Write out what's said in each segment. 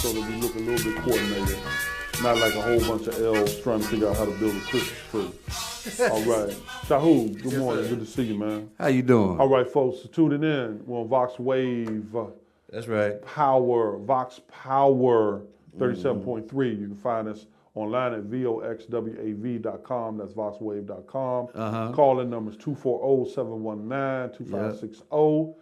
so that we look a little bit coordinated, not like a whole bunch of elves trying to figure out how to build a Christmas tree. All right. Shahoo, good morning. Good to see you, man. How you doing? All right, folks, so tuning in. We're on Vox Wave. That's right. Vox Power 37.3. You can find us online at voxwav.com. That's voxwave.com. Call-in numbers 240-719-2560.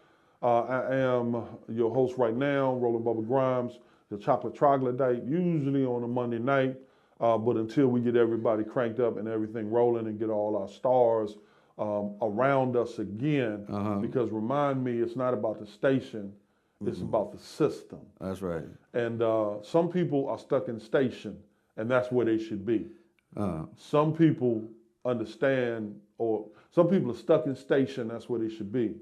I am your host right now, Roland Bubba Grimes, the chocolate troglodyte, usually on a Monday night. But until we get everybody cranked up and everything rolling and get all our stars around us again, because remind me, it's not about the station, it's about the system. That's right. And some people are stuck in station, and that's where they should be. Some people understand, or some people are stuck in station, that's where they should be.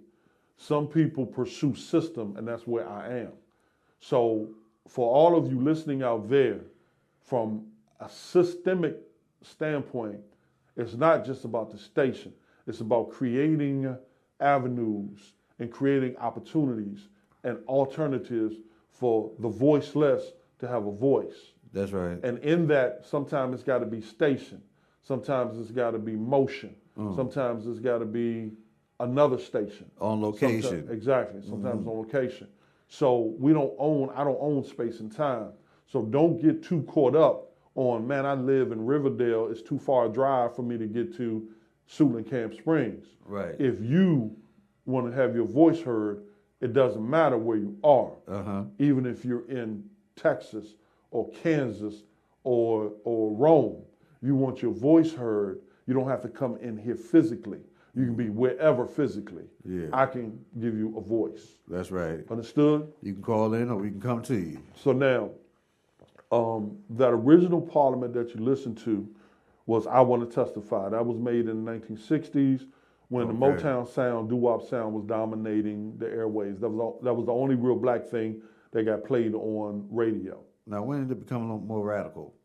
Some people pursue system, and that's where I am. So for all of you listening out there, from a systemic standpoint, it's not just about the station. It's about creating avenues and creating opportunities and alternatives for the voiceless to have a voice. That's right. And in that, sometimes it's got to be station. Sometimes it's got to be motion. Sometimes it's got to be another station. On location. Exactly. Sometimes on location. So I don't own space and time. So don't get too caught up on, man, I live in Riverdale. It's too far a drive for me to get to Suitland Camp Springs. Right. If you want to have your voice heard, it doesn't matter where you are. Even if you're in Texas or Kansas or Rome, you want your voice heard, you don't have to come in here physically. You can be wherever physically. Yeah. I can give you a voice. That's right. Understood? You can call in or we can come to you. So now, that original parliament that you listened to was I Want to Testify. That was made in the 1960s when the Motown sound, doo-wop sound was dominating the airwaves. That was the only real black thing that got played on radio. Now, when did it become a little more radical?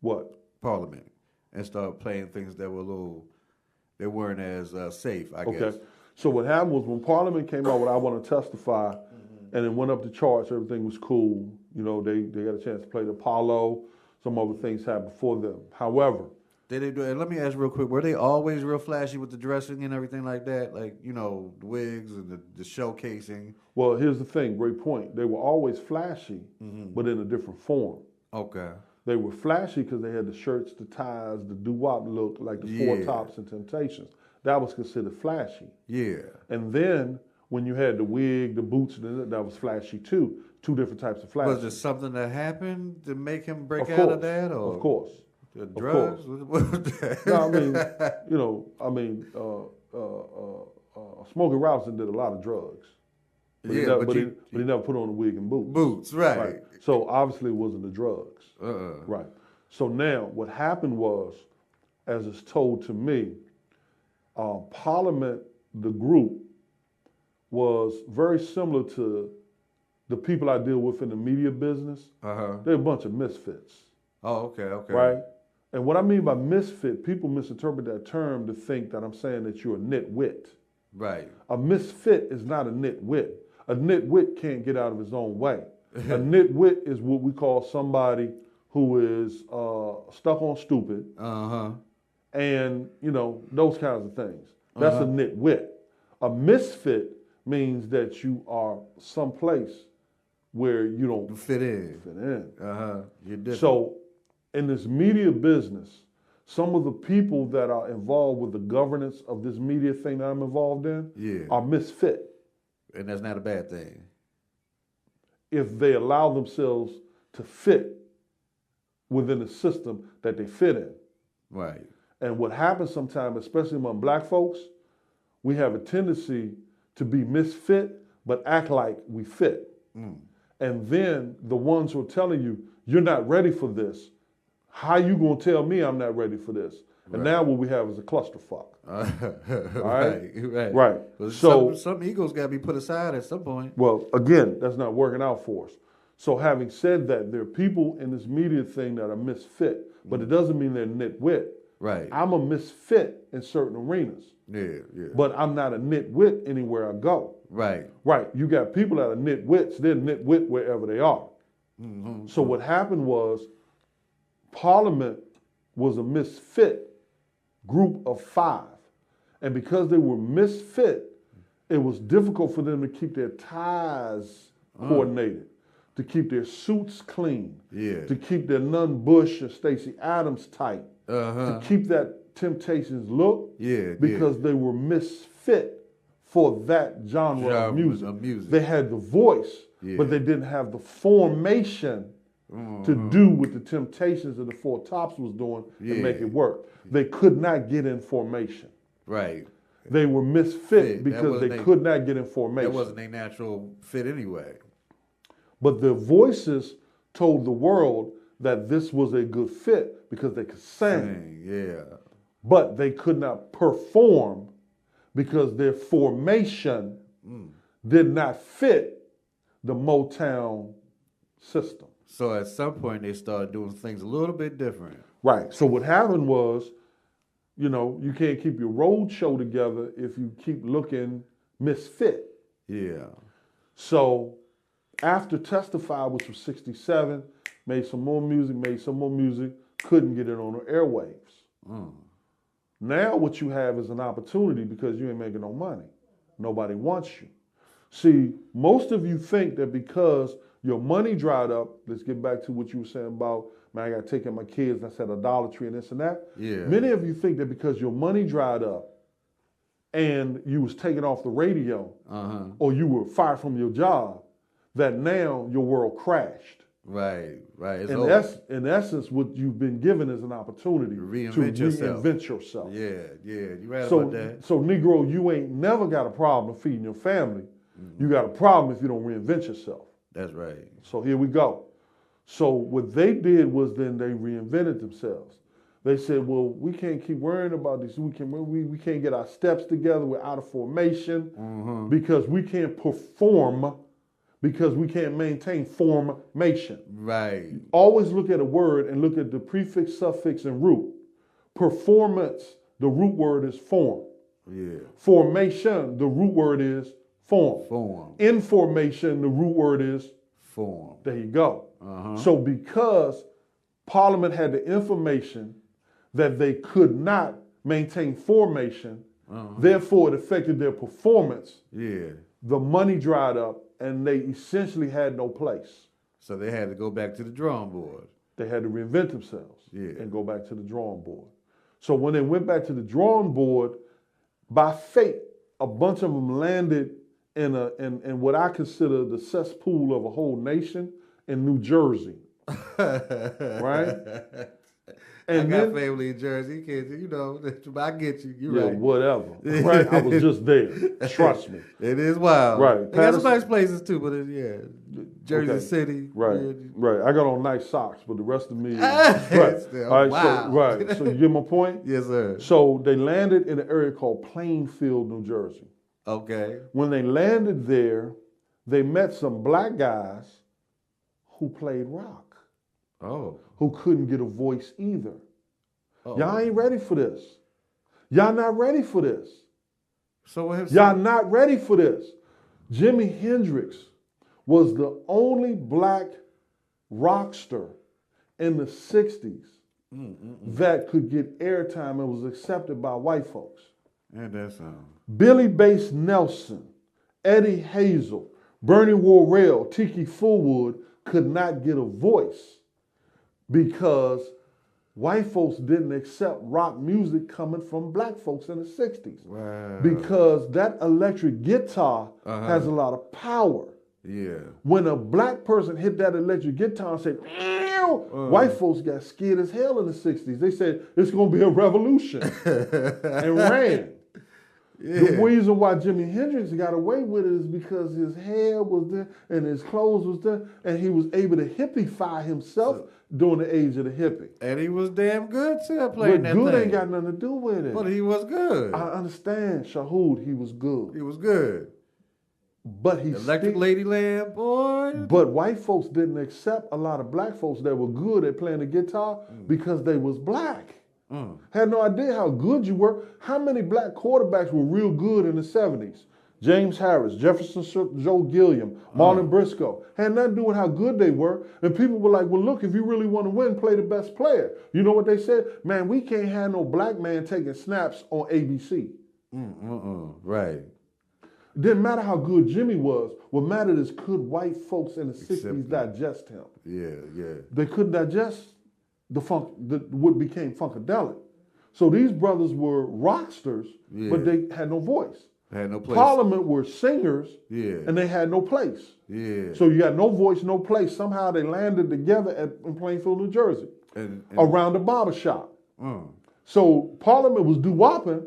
What? Parliament. And start playing things that were they weren't as safe, I guess. Okay. So what happened was when Parliament came out with I Want to Testify, and it went up the charts, everything was cool. You know, they got a chance to play the Apollo. Some other things happened before them. However, Did they do? And let me ask real quick: were they always real flashy with the dressing and everything like that? Like, you know, the wigs and the showcasing. well, here's the thing. Great point. They were always flashy, but in a different form. Okay. They were flashy because they had the shirts, the ties, the doo-wop look, like the Four Tops and Temptations. That was considered flashy. Yeah. And then when you had the wig, the boots, that was flashy too. Two different types of flashy. Was there something that happened to make him break Of out course. of that? Or Of course. the drugs? course. What was that? No, Smokey Robinson did a lot of drugs. But he never put on a wig and boots. Boots, right. So obviously it wasn't the drugs. Right. So now what happened was, as it's told to me, Parliament, the group, was very similar to the people I deal with in the media business. They're a bunch of misfits. Oh, okay. Right? And what I mean by misfit, people misinterpret that term to think that I'm saying that you're a nitwit. Right. A misfit is not a nitwit. A nitwit can't get out of his own way. A nitwit is what we call somebody who is stuck on stupid, and those kinds of things. That's a nitwit. A misfit means that you are someplace where you don't fit in. You're different. So, in this media business, some of the people that are involved with the governance of this media thing that I'm involved in are misfit. And that's not a bad thing. If they allow themselves to fit within the system that they fit in. Right. And what happens sometimes, especially among black folks, we have a tendency to be misfit, but act like we fit. And then the ones who are telling you, you're not ready for this, how you gonna tell me I'm not ready for this? And now what we have is a clusterfuck. Right. Well, so some egos got to be put aside at some point. Well, again, that's not working out for us. So having said that, there are people in this media thing that are misfit, but it doesn't mean they're nitwit. Right. I'm a misfit in certain arenas. Yeah. But I'm not a nitwit anywhere I go. Right. You got people that are nitwits, they're nitwit wherever they are. Mm-hmm. So what happened was Parliament was a misfit group of 5. And because they were misfit, it was difficult for them to keep their ties coordinated, to keep their suits clean, to keep their Nunn Bush or Stacey Adams tight, to keep that Temptations look, because they were misfit for that genre of music. They had the voice, but they didn't have the formation to do what the Temptations of the Four Tops was doing and make it work. They could not get in formation. Right. They were misfit because they could not get in formation. That wasn't a natural fit anyway. But their voices told the world that this was a good fit because they could sing. But they could not perform because their formation did not fit the Motown system. So at some point they started doing things a little bit different. Right. So what happened was, you know, you can't keep your road show together if you keep looking misfit. Yeah. So after Testify, which was 67, made some more music, couldn't get it on the airwaves. Now what you have is an opportunity because you ain't making no money. Nobody wants you. See, most of you think that because your money dried up, let's get back to what you were saying about, man, I got to take care of my kids, I said idolatry and this and that. Yeah. Many of you think that because your money dried up and you was taken off the radio or you were fired from your job, that now your world crashed. Right. In essence, what you've been given is an opportunity to reinvent yourself. Yeah, you right about that. So, Negro, you ain't never got a problem feeding your family. You got a problem if you don't reinvent yourself. That's right. So here we go. So what they did was then they reinvented themselves. They said, well, we can't keep worrying about this. We can't get our steps together. We're out of formation because we can't perform because we can't maintain formation. Right. Always look at a word and look at the prefix, suffix, and root. Performance, the root word is form. Yeah. Formation, the root word is form. Form. Information, the root word is form. There you go. So because Parliament had the information that they could not maintain formation, therefore it affected their performance. Yeah. The money dried up and they essentially had no place. So they had to go back to the drawing board. They had to reinvent themselves and go back to the drawing board. So when they went back to the drawing board, by fate, a bunch of them landed in what I consider the cesspool of a whole nation in New Jersey. Right? And I got family in Jersey, kids, you know, I get you. You're right. Whatever. Right? I was just there. Trust me. It is wild. Right. They got some nice places too, but Jersey City. Right. Right. I got on nice socks, but the rest of me is right. Wow. So you get my point? Yes, sir. So they landed in an area called Plainfield, New Jersey. Okay. When they landed there, they met some black guys who played rock. Oh. Who couldn't get a voice either. Y'all ain't ready for this. Y'all not ready for this. Y'all not ready for this. Jimi Hendrix was the only black rockster in the 60s that could get airtime and was accepted by white folks. And that sound. Billy Bass Nelson, Eddie Hazel, Bernie Worrell, Tiki Fullwood could not get a voice because white folks didn't accept rock music coming from black folks in the 60s. Wow. Because that electric guitar has a lot of power. Yeah. When a black person hit that electric guitar and said, white folks got scared as hell in the 60s. They said, it's going to be a revolution. And ran. Yeah. The reason why Jimi Hendrix got away with it is because his hair was there and his clothes was there and he was able to hippiefy himself during the age of the hippie. And he was damn good too at playing that good thing. Ain't got nothing to do with it. But he was good. I understand, Shahood, he was good. He was good. But he Electric Ladyland, boy. But white folks didn't accept a lot of black folks that were good at playing the guitar because they was black. Had no idea how good you were. How many black quarterbacks were real good in the 70s? James Harris, Jefferson Joe Gilliam, Marlon Briscoe. Had nothing to do with how good they were. And people were like, well, look, if you really want to win, play the best player. You know what they said? Man, we can't have no black man taking snaps on ABC. Right. It didn't matter how good Jimmy was. What mattered is could white folks in the 60s digest him? Yeah. They couldn't digest what became funkadelic. So these brothers were rocksters, but they had no voice. Had no place. Parliament were singers, and they had no place. Yeah. So you got no voice, no place. Somehow they landed together in Plainfield, New Jersey, and around the barber shop. So Parliament was doo-wopping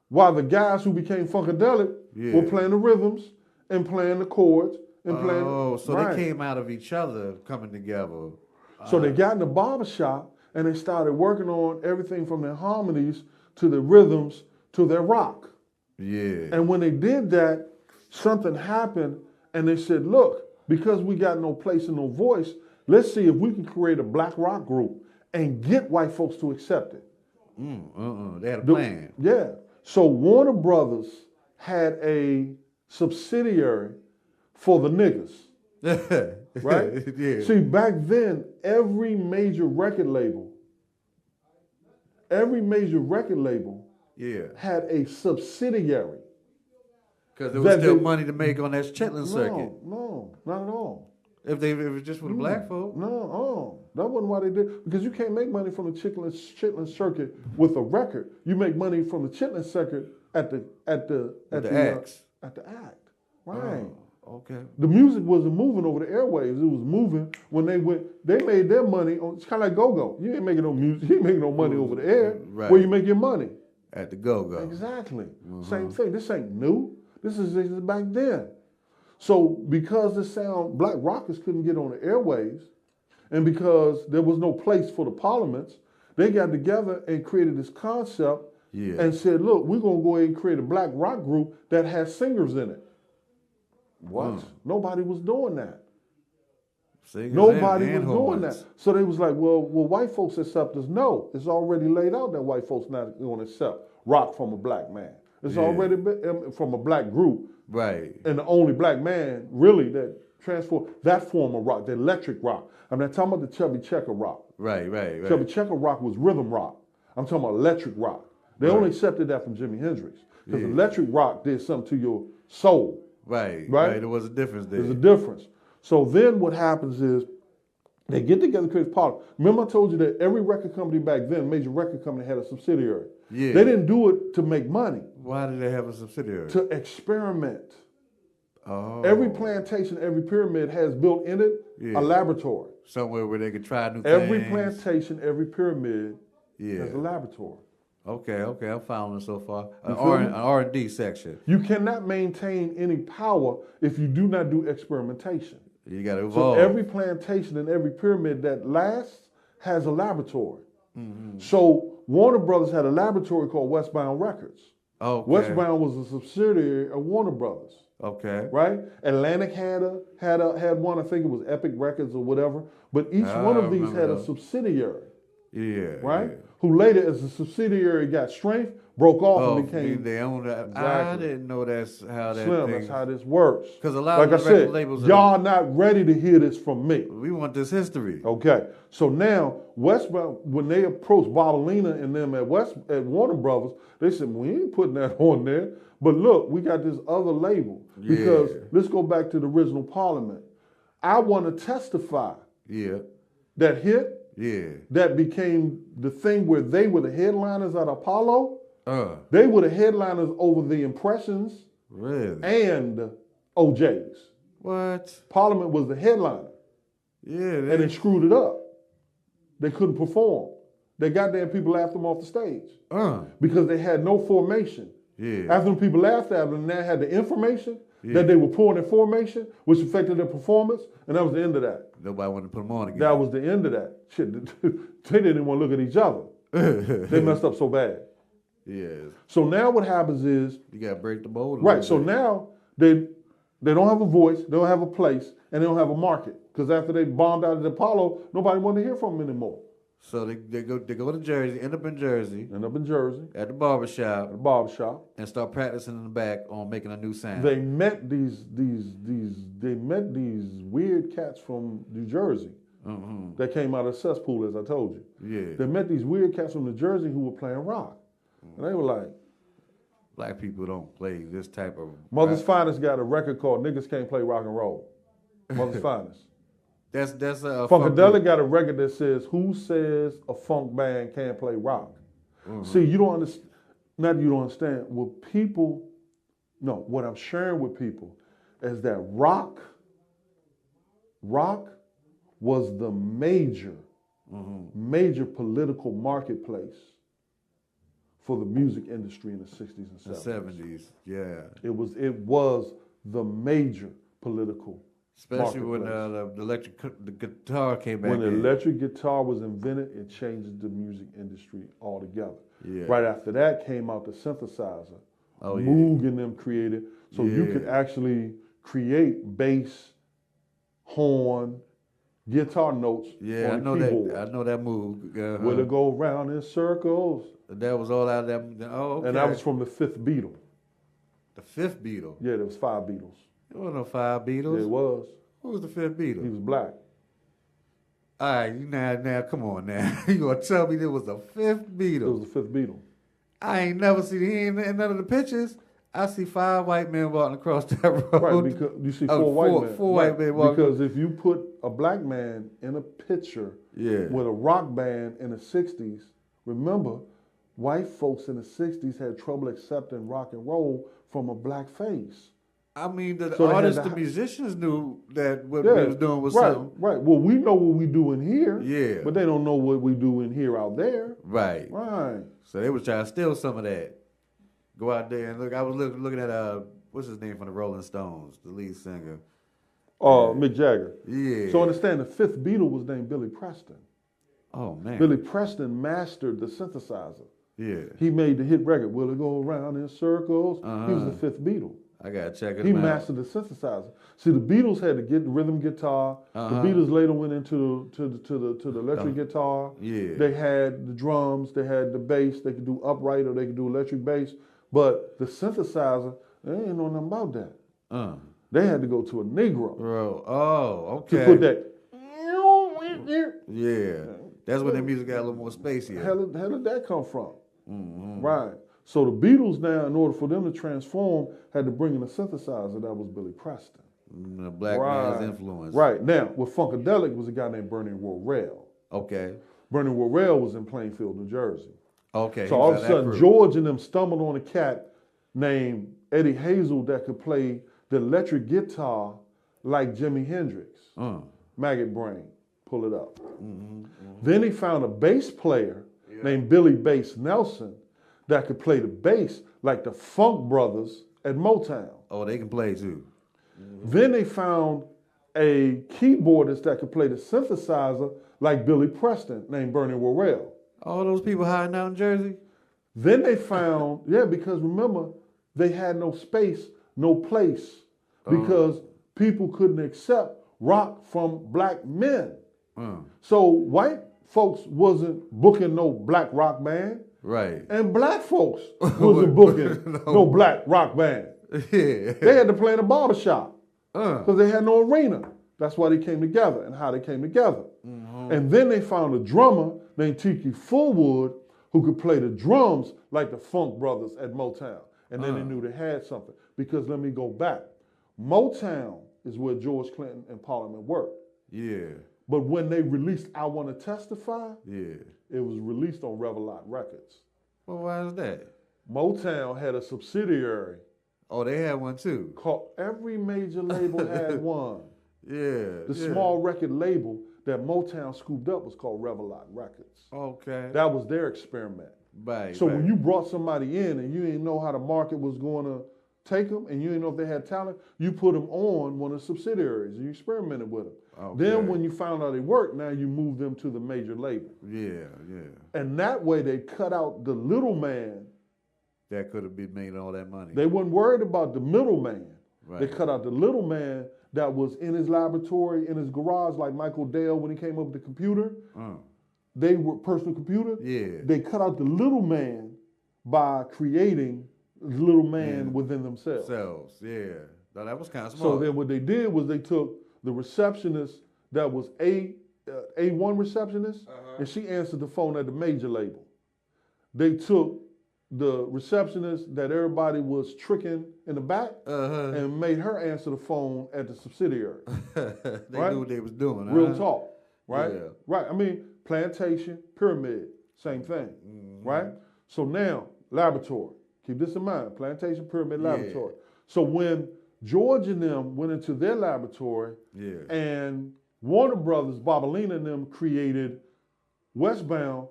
while the guys who became funkadelic were playing the rhythms and playing the chords and playing. Oh, so they came out of each other coming together. So they got in the barber shop and they started working on everything from their harmonies to their rhythms to their rock. Yeah. And when they did that, something happened and they said, look, because we got no place and no voice, let's see if we can create a black rock group and get white folks to accept it. They had a plan. Yeah. So Warner Brothers had a subsidiary for the niggas. Right? Yeah. See, back then, every major record label had a subsidiary. Because there was still money to make on that chitlin circuit. No, not at all. If it was just for the black folk. No, that wasn't why they did. Because you can't make money from the chitlin circuit with a record. You make money from the chitlin circuit at the act. Right. Okay. The music wasn't moving over the airwaves. It was moving when they made their money on. It's kind of like go-go. You ain't making no music. You ain't making no money over the air. Right. Where you make your money. At the go-go. Exactly. Same thing. This ain't new. This is back then. So because the sound, black rockers couldn't get on the airwaves, and because there was no place for the parliaments, they got together and created this concept and said, look, we're going to go ahead and create a black rock group that has singers in it. What? Nobody was doing that. Nobody was doing that. So they was like, well, white folks accept us. No, it's already laid out that white folks not going to accept rock from a black man. It's already been from a black group. Right. And the only black man really that transformed that form of rock, the electric rock. I'm not talking about the Chubby Checker rock. Right. Chubby Checker rock was rhythm rock. I'm talking about electric rock. They only accepted that from Jimi Hendrix. Because electric rock did something to your soul. Right. There was a difference there. There's a difference. So then what happens is they get together to create party. Remember I told you that every record company back then, major record company, had a subsidiary. Yeah. They didn't do it to make money. Why did they have a subsidiary? To experiment. Oh. Every plantation, every pyramid has built in it a laboratory. Somewhere where they could try new Every things. plantation, every pyramid has a laboratory. Okay, I'm following so far. An R&D section. You cannot maintain any power if you do not do experimentation. You got to evolve. So every plantation and every pyramid that lasts has a laboratory. So Warner Brothers had a laboratory called Westbound Records. Okay. Westbound was a subsidiary of Warner Brothers. Okay. Right? Atlantic had one, I think it was Epic Records or whatever, but each one of these had a subsidiary. Yeah. Right? Yeah. Who later, as the subsidiary got strength, broke off and became. They own that. Exactly. I didn't know that's how that Slim, thing. that's how this works. Because a lot like of the record labels. Y'all not ready to hear this from me. We want this history. Okay. So now, Westbound, when they approached Barbolina and them at Warner Brothers, they said, we ain't putting that on there. But look, we got this other label. Because let's go back to the original Parliament. I want to testify. That hit. That became the thing where they were the headliners at Apollo. They were the headliners over the Impressions and OJs. What? Parliament was the headliner. And they screwed it up. They couldn't perform. They goddamn people laughed them off the stage. Because they had no formation. After them people laughed at them, they had the information that they were pouring in formation, which affected their performance, and that was the end of that. Nobody wanted to put them on again. That was the end of that. Shit, they didn't even want to look at each other. They messed up so bad. So now what happens is... You got to break the mold. Right, so now they don't have a voice, they don't have a place, and they don't have a market. Because after they bombed out at Apollo, nobody wanted to hear from them anymore. So they go to Jersey, end up in Jersey. End up in Jersey. At the barbershop. At the barbershop. And start practicing in the back on making a new sound. They met these weird cats from New Jersey that came out of the cesspool, as I told you. Yeah. They met these weird cats from New Jersey who were playing rock. And they were like, black people don't play this type of Mother's Finest got a record called Niggas Can't Play Rock and Roll. Mother's Finest. That's a Funkadelic got a record that says, who says a funk band can't play rock? See, you don't understand, not that you don't understand, what I'm sharing with people is that rock was the major political marketplace for the music industry in the 60s and 70s. The 70s, yeah. It was the major political especially when the guitar came back. When the electric guitar was invented, it changed the music industry altogether. Yeah. Right after that came out the synthesizer. Moog and them created, so you could actually create bass, horn, guitar notes on the keyboard. I know that Moog. Will it go round in circles? That was all out of that. Oh, okay. And that was from the fifth Beatle. The fifth Beatle? Yeah, there was 5 Beatles. There wasn't no 5 Beatles. Yeah, it was. Who was the fifth Beatle? He was black. All right, now, come on now. You gonna tell me there was a fifth Beatle? It was the fifth Beatle. I ain't never seen him in none of the pictures. I see 5 white men walking across that road. Right, because you see 4 white men. 4 white men walking. Because if you put a black man in a picture with a rock band in the 60s, remember, white folks in the 60s had trouble accepting rock and roll from a black face. I mean, the artists, the musicians knew that what we was doing was something. Right. Well, we know what we do in here. Yeah. But they don't know what we do in here out there. Right. Right. So they was trying to steal some of that. Go out there and look. I was looking at what's his name from the Rolling Stones, the lead singer. Mick Jagger. Yeah. So understand, the fifth Beatle was named Billy Preston. Oh man. Billy Preston mastered the synthesizer. Yeah. He made the hit record, Will It Go Around in Circles? He was the fifth Beatle. I gotta check it out. He mastered the synthesizer. See, the Beatles had to get the rhythm guitar. The Beatles later went into the electric guitar. Yeah. They had the drums. They had the bass. They could do upright or they could do electric bass. But the synthesizer, they ain't know nothing about that. They had to go to a Negro. Okay. To put that. Yeah. That's where the music got a little more spacey. Hell did that come from? Right. So the Beatles now, in order for them to transform, had to bring in a synthesizer that was Billy Preston. The black man's influence. Right. Now, with Funkadelic was a guy named Bernie Worrell. Okay. Bernie Worrell was in Plainfield, New Jersey. Okay. So all of a sudden, George and them stumbled on a cat named Eddie Hazel that could play the electric guitar like Jimi Hendrix. Maggot Brain. Pull it up. Then he found a bass player named Billy Bass Nelson that could play the bass like the Funk Brothers at Motown. Oh, they can play too. Then they found a keyboardist that could play the synthesizer like Billy Preston named Bernie Worrell. All those people hiding out in Jersey? Then they found, because remember, they had no space, no place, because people couldn't accept rock from black men. So white folks wasn't booking no black rock band. Right. And black folks wasn't booking no black rock band. Yeah. They had to play in a barbershop because they had no arena. That's why they came together and how they came together. And then they found a drummer named Tiki Fullwood who could play the drums like the Funk Brothers at Motown. And then they knew they had something. Because let me go back. Motown is where George Clinton and Parliament worked. Yeah. But when they released I Want to Testify, it was released on Revelot Records. Well, why is that? Motown had a subsidiary. Oh, they had one too? Every major label had one. Yeah. The small record label that Motown scooped up was called Revelot Records. Okay. That was their experiment. Right. So when you brought somebody in and you didn't know how the market was going to take them and you didn't know if they had talent, you put them on one of the subsidiaries and you experimented with them. Okay. Then when you found out they worked, now you move them to the major label. Yeah. And that way they cut out the little man. That could have been making all that money. They weren't worried about the middleman. Right. They cut out the little man that was in his laboratory, in his garage, like Michael Dell when he came up with the computer. they were personal computer. Yeah. They cut out the little man by creating the little man within themselves. Yeah. No, that was kind of smart. So then what they did was they took the receptionist that was A1 receptionist, and she answered the phone at the major label. They took the receptionist that everybody was tricking in the back and made her answer the phone at the subsidiary. They knew what they was doing. Real talk, right? Yeah. Right. I mean, plantation, pyramid, same thing, right? So now, laboratory. Keep this in mind, plantation, pyramid, laboratory. So when George and them went into their laboratory and Warner Brothers, Bobolina and them created Westbound,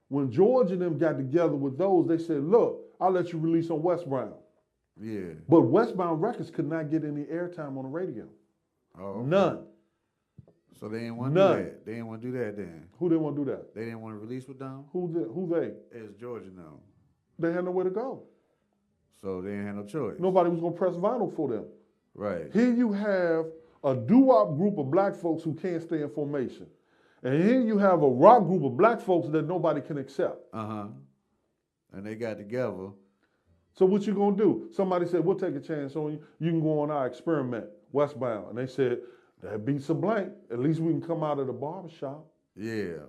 when George and them got together with those, they said, look, I'll let you release on Westbound. Yeah. But Westbound Records could not get any airtime on the radio. Oh, okay. None. So they didn't want to do that. They didn't want to do that then. Who didn't want to do that? They didn't want to release with them? Who they? It's Georgia now. They had nowhere to go. So they didn't have no choice. Nobody was going to press vinyl for them. Right. Here you have a doo-wop group of black folks who can't stay in formation. And here you have a rock group of black folks that nobody can accept. And they got together. So what you gonna do? Somebody said, we'll take a chance on you. You can go on our experiment, Westbound. And they said, that beats a blank. At least we can come out of the barbershop. Yeah.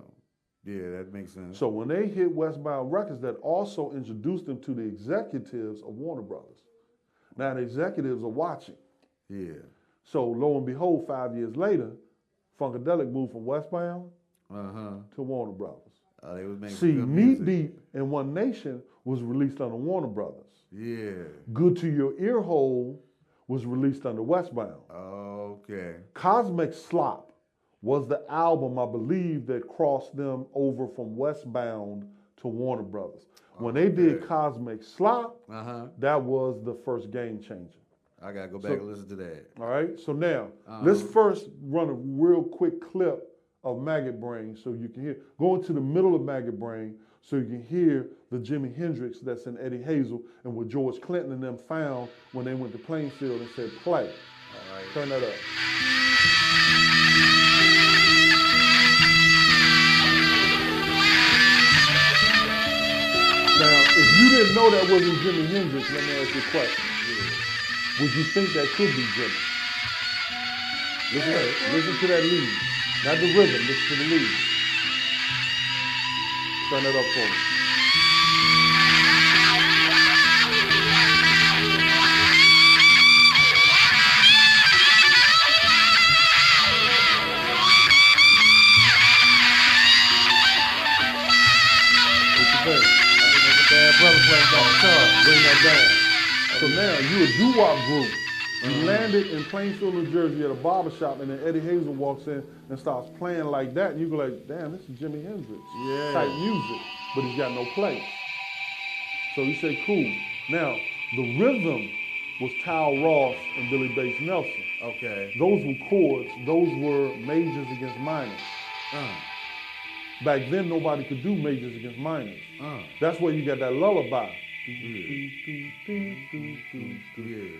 Yeah, that makes sense. So when they hit Westbound Records, that also introduced them to the executives of Warner Brothers. Now the executives are watching. Yeah. So lo and behold, 5 years later, Funkadelic moved from Westbound to Warner Brothers. They was making See, good Knee music. Deep and One Nation was released under Warner Brothers. Yeah. Good to Your Ear Hole was released under Westbound. Okay. Cosmic Slop was the album, I believe, that crossed them over from Westbound to Warner Brothers. When they did Cosmic Slop, that was the first game changer. I got to go back and listen to that. All right, so now, let's first run a real quick clip of Maggot Brain so you can hear. Go into the middle of Maggot Brain so you can hear the Jimi Hendrix that's in Eddie Hazel and what George Clinton and them found when they went to Plainfield and said, play. All right. Turn that up. Now, if you didn't know that wasn't Jimi Hendrix, let me ask you a question. Would you think that could be Jimmy? Listen to that lead. Not the rhythm, listen to the lead. Turn that up for me. What you think? I think that's a bad brother playing on guitar. Bring that down. So now, you a doo-wop group. You landed in Plainfield, New Jersey at a barbershop, and then Eddie Hazel walks in and starts playing like that, and you go like, damn, this is Jimi Hendrix type music, but he's got no place. So you say, cool. Now, the rhythm was Tal Ross and Billy Bass Nelson. Okay. Those were chords. Those were majors against minors. Back then, nobody could do majors against minors. That's where you got that lullaby.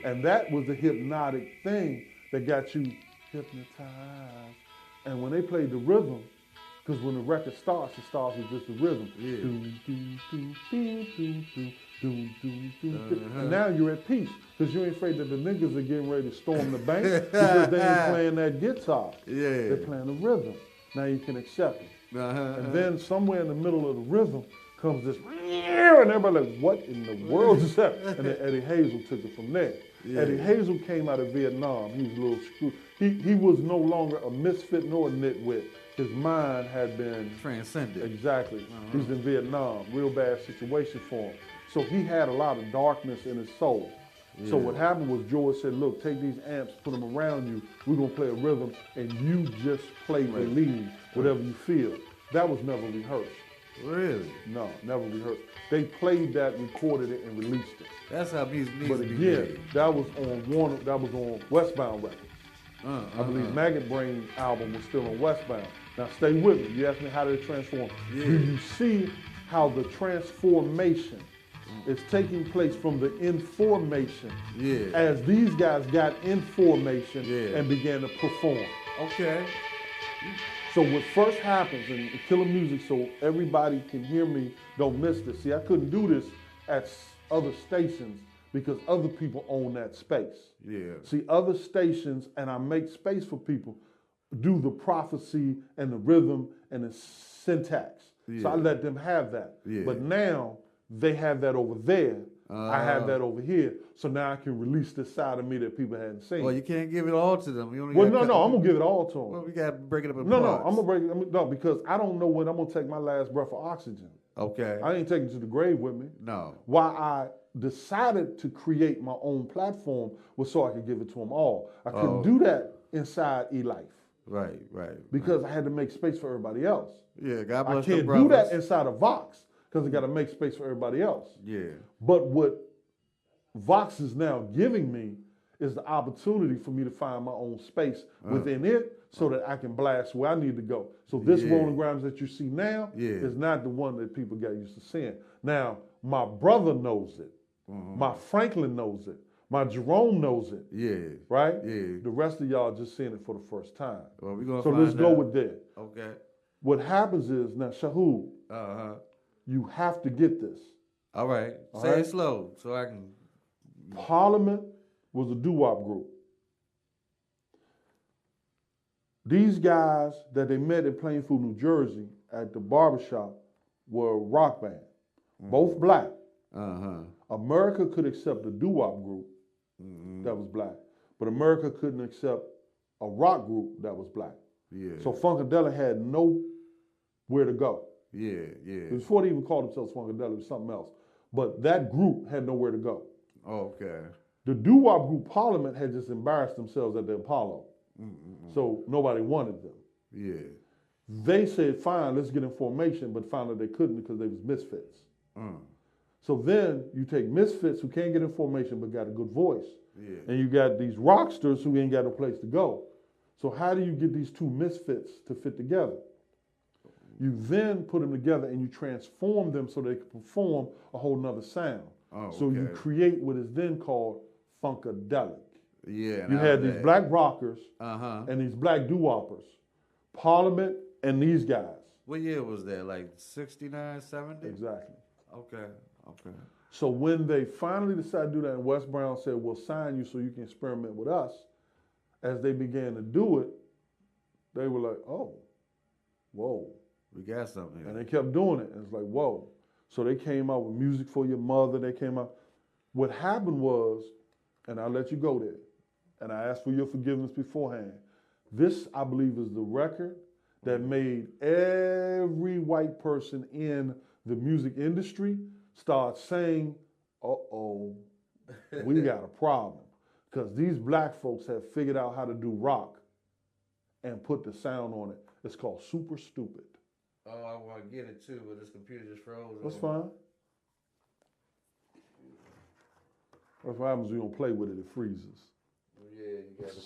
And that was the hypnotic thing that got you hypnotized. And when they played the rhythm, because when the record starts, it starts with just the rhythm. And now you're at peace, because you ain't afraid that the niggas are getting ready to storm the bank because they ain't playing that guitar. They're playing the rhythm. Now you can accept it. And then somewhere in the middle of the rhythm comes this, and everybody like, what in the world is that? And then Eddie Hazel took it from there. Eddie Hazel came out of Vietnam. He was a little screwed. He was no longer a misfit nor a nitwit. His mind had been transcended. Exactly. He was in Vietnam. Real bad situation for him. So he had a lot of darkness in his soul. So what happened was George said, look, take these amps, put them around you. We're going to play a rhythm, and you just play the lead, whatever you feel. That was never rehearsed. Really? No, never rehearsed. They played that, recorded it, and released it. That's how music needs to be made. That was on Westbound Records. I believe Maggot Brain album was still on Westbound. Now stay with me. You asked me how did it transform. Do you see how the transformation is taking place from the information as these guys got information and began to perform? Okay. So what first happens in Killer Music, so everybody can hear me, don't miss this. See, I couldn't do this at other stations because other people own that space. Yeah. See, other stations, and I make space for people, do the prophecy and the rhythm and the syntax. Yeah. So I let them have that. Yeah. But now they have that over there. I have that over here. So now I can release this side of me that people hadn't seen. Well, you can't give it all to them. You only Well, no, I'm going to give it all to them. Well, we got to break it up in No, parts. I'm going to break it. No, because I don't know when I'm going to take my last breath of oxygen. Okay. I ain't taking it to the grave with me. No. Why I decided to create my own platform was so I could give it to them all. I couldn't do that inside E-Life. Right. Because I had to make space for everybody else. Yeah, God bless I can't do that inside of Vox because I got to make space for everybody else. Yeah. But what Vox is now giving me is the opportunity for me to find my own space within it so that I can blast where I need to go. So this Rolling Grimes that you see now is not the one that people got used to seeing. Now, my brother knows it. My Franklin knows it. My Jerome knows it. Yeah. Right? Yeah. The rest of y'all just seeing it for the first time. Well, we're gonna so let's go with that. Okay. What happens is, now, Shahud, you have to get this. All right. Say it slow so I can. Parliament was a doo-wop group. These guys that they met in Plainfield, New Jersey at the barbershop were a rock band, both black. America could accept a doo-wop group that was black, but America couldn't accept a rock group that was black. Yeah. So Funkadelic had nowhere to go. Yeah. Before they even called themselves Funkadelic, it was something else. But that group had nowhere to go. Okay. The doo-wop group Parliament had just embarrassed themselves at the Apollo. So nobody wanted them. Yeah. They said, fine, let's get in formation, but found that they couldn't because they was misfits. So then you take misfits who can't get in formation but got a good voice. Yeah. And you got these rocksters who ain't got a place to go. So how do you get these two misfits to fit together? You then put them together and you transform them so they can perform a whole nother sound. So you create what is then called Funkadelic. Yeah. You had these black rockers and these black doo-woppers, Parliament and these guys. What year was that? Like 69, 70? Exactly. Okay. So when they finally decided to do that, and Wes Brown said, we'll sign you so you can experiment with us, as they began to do it, they were like, oh, whoa. We got something here. And they kept doing it. And it's like, whoa. So they came out with Music for Your Mother. They came out. What happened was, and I'll let you go there, and I asked for your forgiveness beforehand. This, I believe, is the record that made every white person in the music industry start saying, uh-oh, we got a problem. Because these black folks have figured out how to do rock and put the sound on it. It's called Super Stupid. Oh, I want to get it too, but this computer just froze. That's fine. That's what happens when you don't play with it, it freezes. Yeah, you got to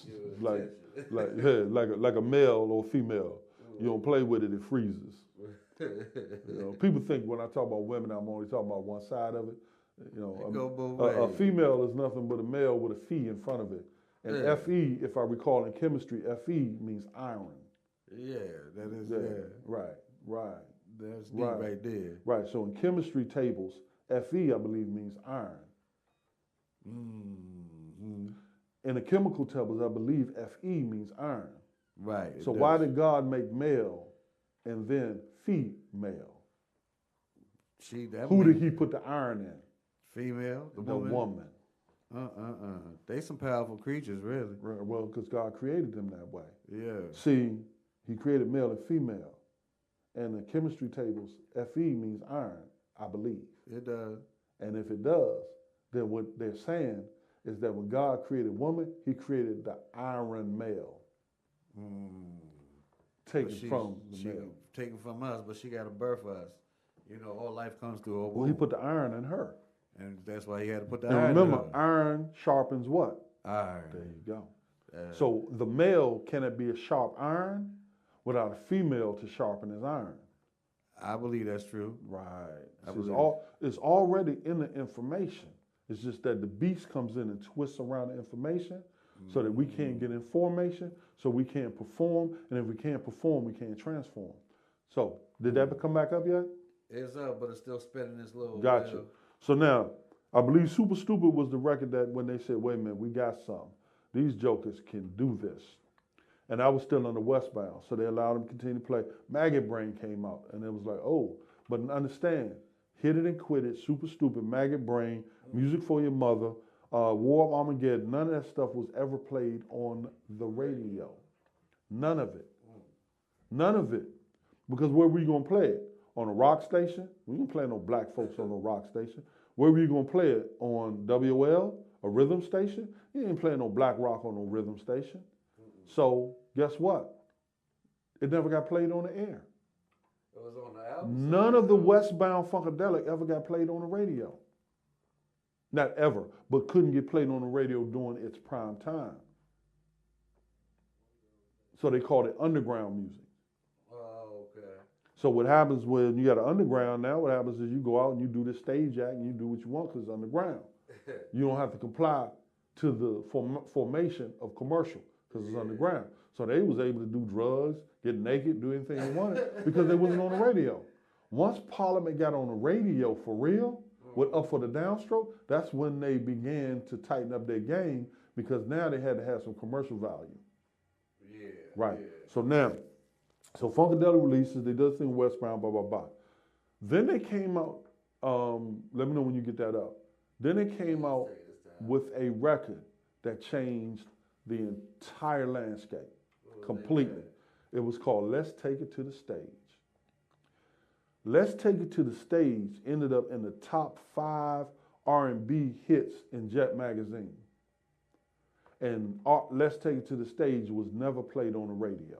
feel it. like a male or female. You don't play with it, it freezes. People think when I talk about women, I'm only talking about one side of it. A female is nothing but a male with a fee in front of it. And Fe, if I recall in chemistry, Fe means iron. Yeah, that is Right. That's deep right there. Right. So in chemistry tables, Fe, I believe, means iron. In the chemical tables, I believe Fe means iron. Right. So why did God make male and then female? Who did he put the iron in? Female? The woman. They some powerful creatures, really. Well, because God created them that way. Yeah. See, he created male and female. And the chemistry tables, Fe means iron, I believe. It does. And if it does, then what they're saying is that when God created woman, he created the iron male. Taken from the male. Taken from us, but she got a birth for us. All life comes through a womb. Well, he put the iron in her. And that's why he had to put the iron in her. Remember, iron sharpens what? Iron. There you go. So the male cannot be a sharp iron without a female to sharpen his iron. I believe that's true. Right. It's already in the information. It's just that the beast comes in and twists around the information. so that we can't get information, so we can't perform, and if we can't perform, we can't transform. So, did that come back up yet? It's up, but it's still spinning this little. Gotcha. So now, I believe Super Stupid was the record that when they said, wait a minute, we got something. These jokers can do this. And I was still on the Westbound, so they allowed them to continue to play. Maggot Brain came out, and it was like, oh, but understand, Hit It and Quit It, Super Stupid, Maggot Brain, Music for Your Mother, War of Armageddon, none of that stuff was ever played on the radio. None of it. None of it. Because where were you going to play it? On a rock station? We didn't play no black folks on a rock station. Where were you going to play it? On WL, a rhythm station? You ain't playing no black rock on no rhythm station. So guess what? It never got played on the air. It was on the album. None of the Westbound Funkadelic ever got played on the radio. Not ever, but couldn't get played on the radio during its prime time. So they called it underground music. Oh, okay. So what happens when you got an underground now, what happens is you go out and you do the stage act and you do what you want because it's underground. You don't have to comply to the formation of commercial because it's underground. So they was able to do drugs, get naked, do anything they wanted because they wasn't on the radio. Once Parliament got on the radio for real, with Up for the Downstroke, that's when they began to tighten up their game because now they had to have some commercial value. Yeah. Right. Yeah. So Funkadelic releases, they do the thing Westbound, blah, blah, blah. Then they came out, let me know when you get that up. Then they came out with a record that changed the entire landscape completely. It was called Let's Take It to the Stage. Let's Take It to the Stage ended up in the top 5 R&B hits in Jet magazine. And Let's Take It to the Stage was never played on the radio.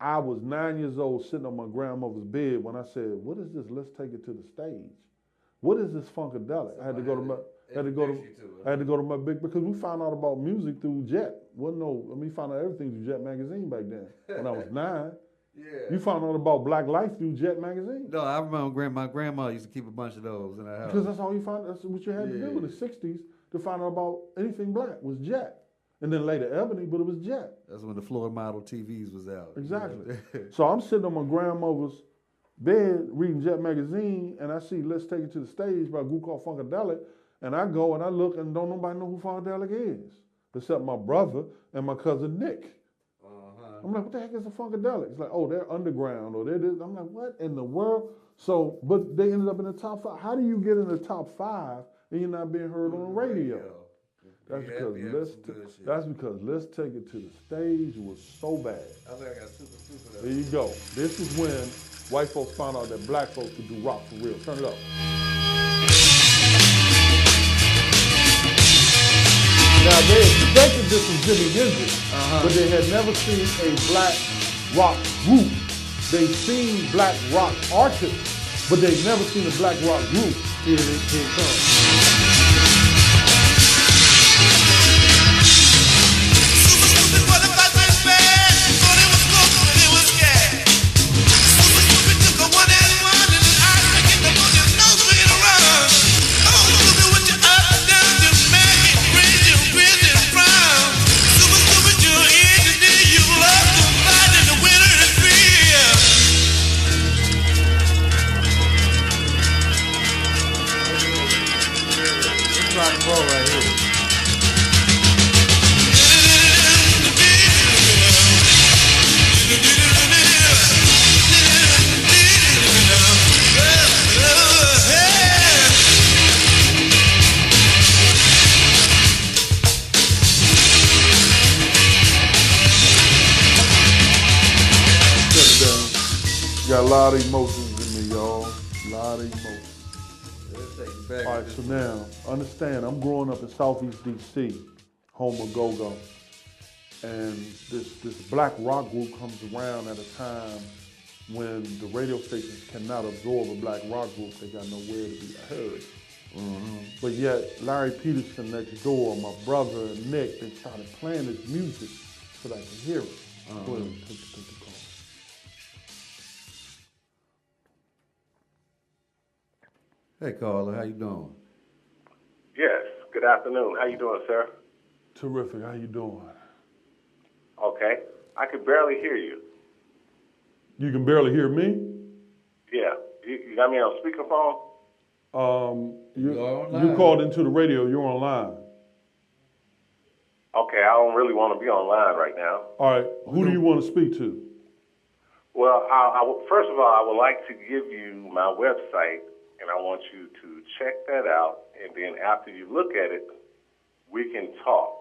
I was 9 years old sitting on my grandmother's bed when I said, what is this Let's Take It to the Stage? What is this Funkadelic? I had to go to my big, because we found out about music through Jet. We found out everything through Jet magazine back then when I was 9. Yeah. You found out about Black Life through Jet magazine. No, I remember my grandma used to keep a bunch of those in her house. Because that's all you found. That's what you had to do in the 60s to find out about anything black was Jet. And then later Ebony, but it was Jet. That's when the floor model TVs was out. Exactly. So I'm sitting on my grandmother's bed reading Jet magazine, and I see Let's Take It to the Stage by a group called Funkadelic, and I go and I look and don't nobody know who Funkadelic is, except my brother and my cousin Nick. I'm like, what the heck is a Funkadelic? It's like, oh, they're underground, or they're this. I'm like, what in the world? So, but they ended up in the top 5. How do you get in the top 5 and you're not being heard on the radio? That's because Let's Take It to the Stage was so bad. I think I got Super Stupid. There you go. This is when white folks found out that black folks could do rock for real. Turn it up. Now, they expected this from Jimi Hendrix, but they had never seen a black rock group. They've seen black rock artists, but they've never seen a black rock group. Here it comes. Got a lot of emotions in me, y'all. A lot of emotions. All right, so now, understand, I'm growing up in Southeast D.C., home of Go-Go. And this black rock group comes around at a time when the radio stations cannot absorb a black rock group. They got nowhere to be heard. But yet, Larry Peterson next door, my brother and Nick, they started playing this music so that I could hear it. Go ahead, take the call. Hey, caller, how you doing? Yes, good afternoon. How you doing, sir? Terrific. How you doing? Okay. I could barely hear you. You can barely hear me? Yeah. You got me on speakerphone? You called into the radio. You're online. Okay, I don't really want to be online right now. All right. Who do you want to speak to? Well, first of all, I would like to give you my website, and I want you to check that out. And then after you look at it, we can talk.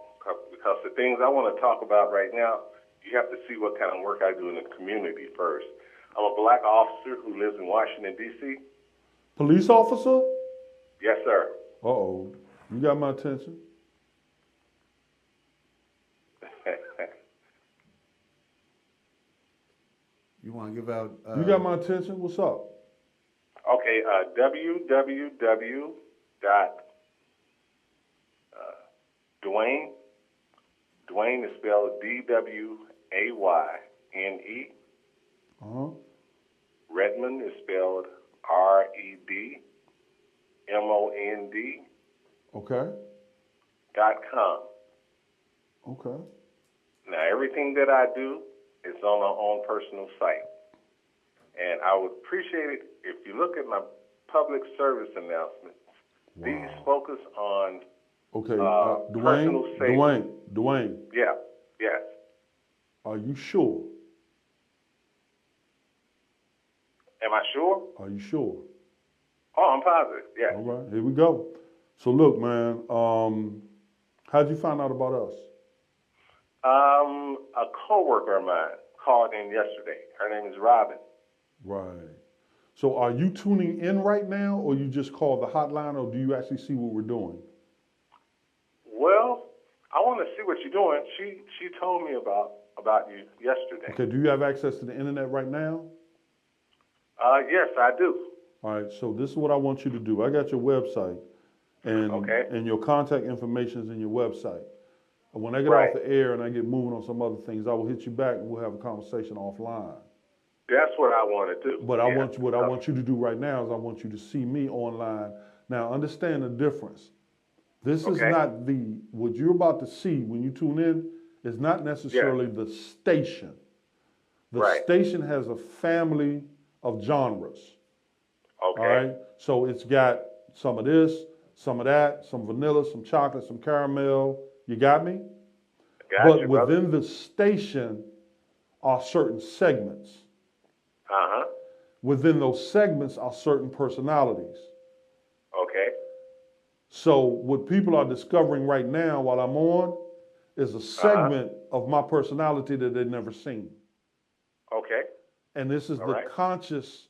Because the things I want to talk about right now, you have to see what kind of work I do in the community first. I'm a black officer who lives in Washington, D.C. Police officer? Yes, sir. Uh-oh. You got my attention. You want to give out? You got my attention? What's up? Okay, www.Dwayne. Dwayne is spelled D-W-A-Y-N-E. Uh-huh. Redmond is spelled R-E-D-M-O-N-D. Okay. .com. Okay. Now, everything that I do is on my own personal site. And I would appreciate it if you look at my public service announcements. Wow. These focus on Okay. personal safety. Dwayne. Yeah, yes. Are you sure? Am I sure? Are you sure? Oh, I'm positive, yes. All right. Here we go. So look, man, how'd you find out about us? A coworker of mine called in yesterday. Her name is Robin. Right. So are you tuning in right now, or you just call the hotline, or do you actually see what we're doing? Well, I want to see what you're doing. She told me about you yesterday. Okay. Do you have access to the internet right now? Yes, I do. All right. So this is what I want you to do. I got your website, and your contact information is in your website. And when I get off the air and I get moving on some other things, I will hit you back and we'll have a conversation offline. That's what I want to do. But I want you to do right now is I want you to see me online. Now understand the difference. This is not what you're about to see when you tune in is not necessarily the station. The station has a family of genres. Okay. All right. So it's got some of this, some of that, some vanilla, some chocolate, some caramel. You got me? But within the station are certain segments. Uh-huh. Within those segments are certain personalities. Okay. So what people are discovering right now while I'm on is a segment of my personality that they've never seen. Okay. And this is the conscious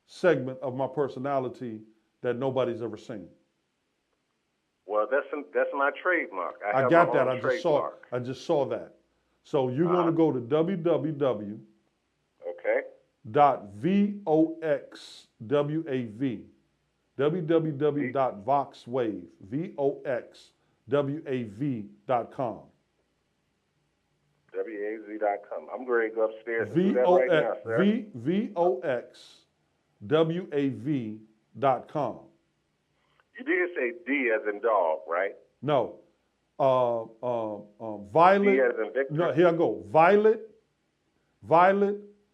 segment of my personality that nobody's ever seen. Well, that's my trademark. I got that. I just saw that. So you're going to go to www. Okay. .voxwav www.voxwav.com. WAZ.com. I'm ready to go upstairs and do that right now, sir. voxwav.com. You did say D as in dog, right? No. Violet. D as in Victor. No, here I go. Violet,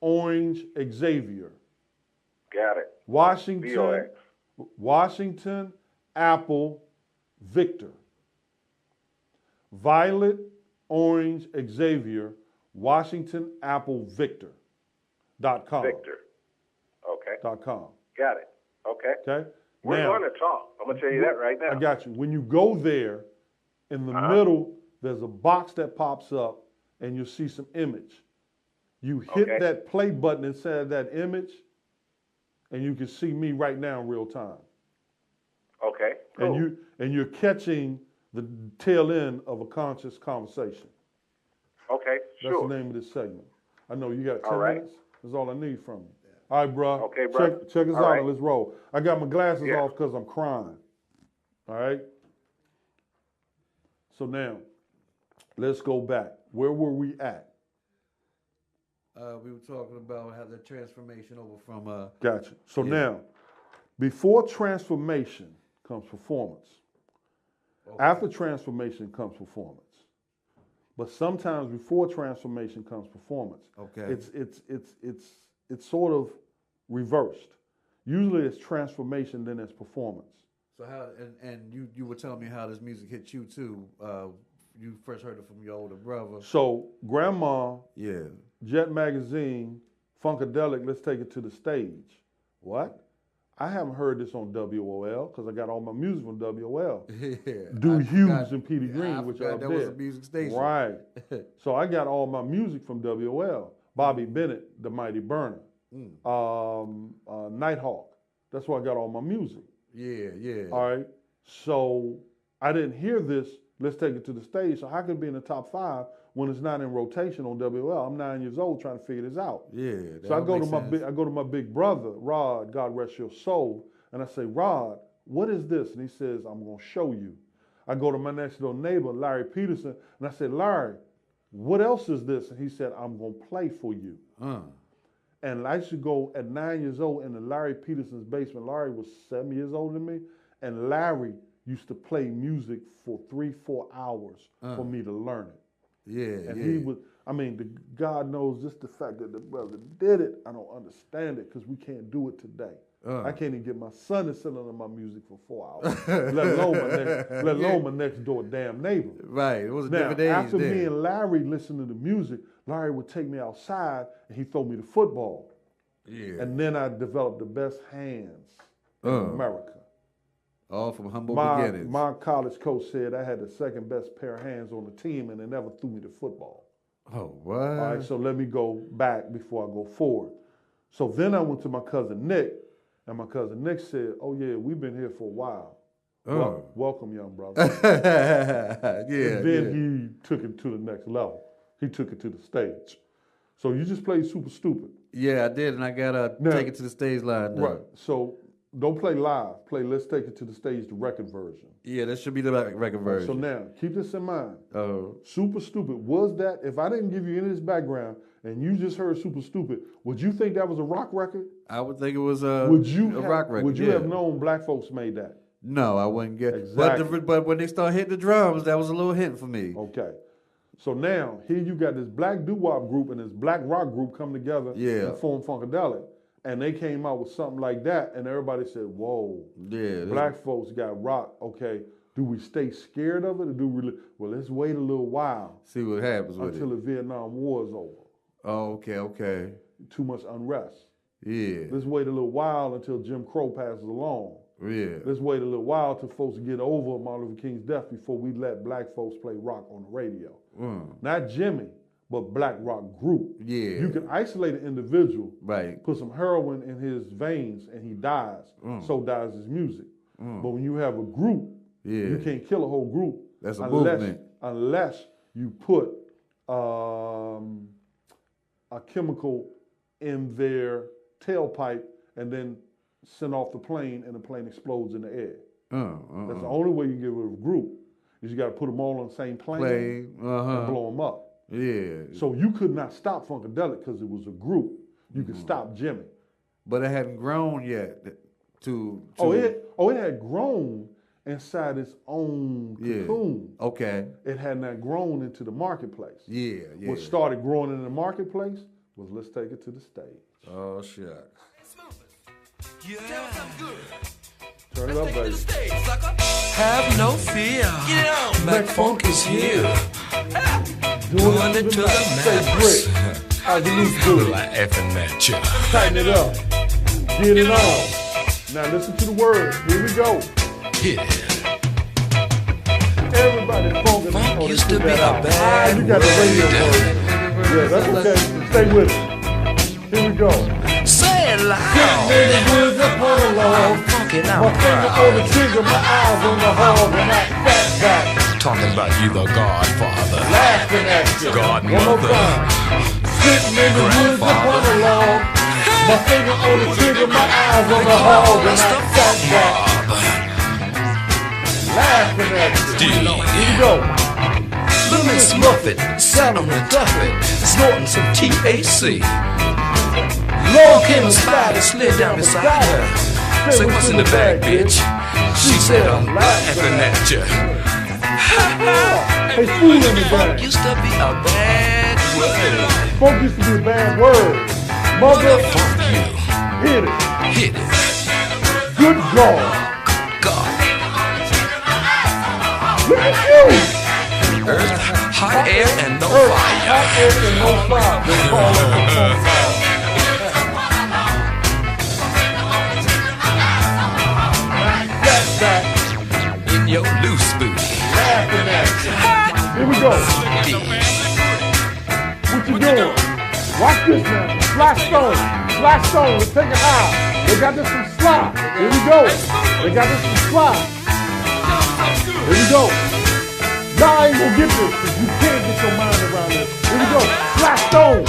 orange, Xavier. Got it. Washington, Apple, Victor. Violet, orange, Xavier, Washington, Apple, Victor.com. Victor. Okay. .com. Got it. Okay. Okay. We're going to talk. I'm going to tell you that right now. I got you. When you go there, in the middle, there's a box that pops up and you'll see some image. You hit that play button inside of that image and you can see me right now in real time. Okay, cool. And you're catching the tail end of a conscious conversation. Okay, sure. That's the name of this segment. I know you got 10 minutes. That's all I need from you. All right, bro. Okay, bro. Check us out and let's roll. I got my glasses off because I'm crying. All right? So now, let's go back. Where were we at? We were talking about how the transformation over from... Gotcha. So now, before transformation comes performance. After transformation comes performance. But sometimes before transformation comes performance. Okay. It's sort of reversed. Usually it's transformation, then it's performance. So how and you were telling me how this music hit you too. You first heard it from your older brother. So Grandma, Yeah. Jet Magazine, Funkadelic, let's take it to the stage. What? I haven't heard this on WOL because I got all my music from WOL. Yeah. Dude Hughes and Petey Green, which are up that there. was a music station. Right. So I got all my music from WOL. Bobby Bennett, The Mighty Burner. Nighthawk. That's where I got all my music. Yeah. All right. So I didn't hear this, let's take it to the stage. So how could it be in the top 5 when it's not in rotation on WOL? I'm 9 years old trying to figure this out. Yeah. So I go to my big brother, Rod, God rest your soul, and I say, Rod, what is this? And he says, I'm gonna show you. I go to my next door neighbor, Larry Peterson, and I said, Larry, what else is this? And he said, I'm gonna play for you. And I used to go at 9 years old into Larry Peterson's basement. Larry was 7 years older than me, and Larry used to play music for 3-4 hours for me to learn it. Yeah, and he was, God knows just the fact that the brother did it, I don't understand it because we can't do it today. I can't even get my son to sit under my music for 4 hours, let alone my next door damn neighbor. Right, it was a Now, different age after then. me and Larry listened to the music, Larry would take me outside and he'd throw me the football. Yeah. And then I developed the best hands in America. All from humble beginnings. My college coach said I had the second best pair of hands on the team and they never threw me the football. Oh, what? All right, so let me go back before I go forward. So then I went to my cousin Nick, and my cousin Nick said, oh yeah, we've been here for a while. Welcome, young brother. And then he took it to the next level. He took it to the stage. So you just played Super Stupid. Yeah, I did, and I got to take it to the stage live now. Right, so don't play live. Play Let's Take It to the Stage, the record version. Yeah, that should be the record version. So now, keep this in mind. Super Stupid, was that, if I didn't give you any of this background and you just heard Super Stupid, would you think that was a rock record? I would think it was a rock record. Would you have known black folks made that? No, I wouldn't get it. Exactly. But when they start hitting the drums, that was a little hint for me. Okay. So now, here you got this black doo-wop group and this black rock group come together and form Funkadelic. And they came out with something like that, and everybody said, whoa, black folks got rock. Okay, do we stay scared of it, or do we, well, let's wait a little while. See what happens with it. Until the Vietnam War is over. Oh, okay. Too much unrest. Yeah. Let's wait a little while until Jim Crow passes along. Yeah. Let's wait a little while till folks get over Martin Luther King's death before we let black folks play rock on the radio. Not Jimmy, but black rock group. Yeah. You can isolate an individual, right? Put some heroin in his veins and he dies. So dies his music. But when you have a group, you can't kill a whole group. That's a movement. Unless you put a chemical in their tailpipe and then send off the plane and the plane explodes in the air. That's the only way you get rid of a group. Is you got to put them all on the same plane and blow them up. Yeah. So you could not stop Funkadelic because it was a group. You could stop Jimmy. But it hadn't grown yet it had grown inside its own cocoon. Okay. It had not grown into the marketplace. Yeah. What started growing in the marketplace was Let's Take It to the Stage. Oh, shit. Yeah. Turn it up, baby. Have no fear. Black Funk is here. Doing it to the max. How's the loose do? Like effing match. Tighten it up. Get it on. Now listen to the words. Here we go. Yeah. Everybody funkin'. Funk used to be a bad You got the radio version. Yeah, that's okay. Stay with it. Here we go. Say it loud. Funky now. My finger on the trigger, my eyes on the hog, and I fat back. Talking about you, the Godfather. Laughing at you. Godmother. Sitting in the woods upon the log. My finger on the trigger, my eyes on the hog, and I fat back. Laughing at you. Here we go. Little Miss Muffet sat on the duffet, snorting some THC. Lord came a spider, slid down beside her. Say, what's in the bag, bitch? She said I'm laughing at you. Hey, fooling the Funk game. used to be a bad word. Funk used to be a bad word. Mother, Funk you. hit it. Hit it. Good God. God. Look at you. Earth, hot air, and no Earth, fire. hot air and no fire. They call it the funk fire. That. In your loose booty. Laughing at you. Here we go. What you doing? Watch this now. Flash stone. Flash stone. Let's take it high. They got this from slide. Here we go. They got this from slide. Here we go. Now I ain't gonna get this because you can't get your mind around this. Here we go. Flash stone.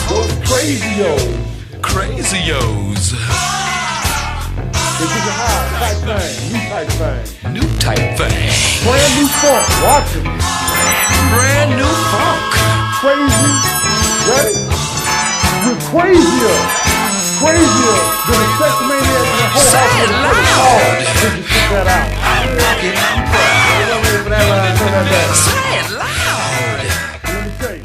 Those crazy-os. Crazy-os. They took it high. Type thing. New type thing. New type thing. Brand new funk. Watch it. Brand new funk. Crazy. Ready? We're crazier. Crazier than the sex maniac in the whole Say house. it loud. Did you check that out? I'm rocking, I'm proud. Say it loud. Let me tell you.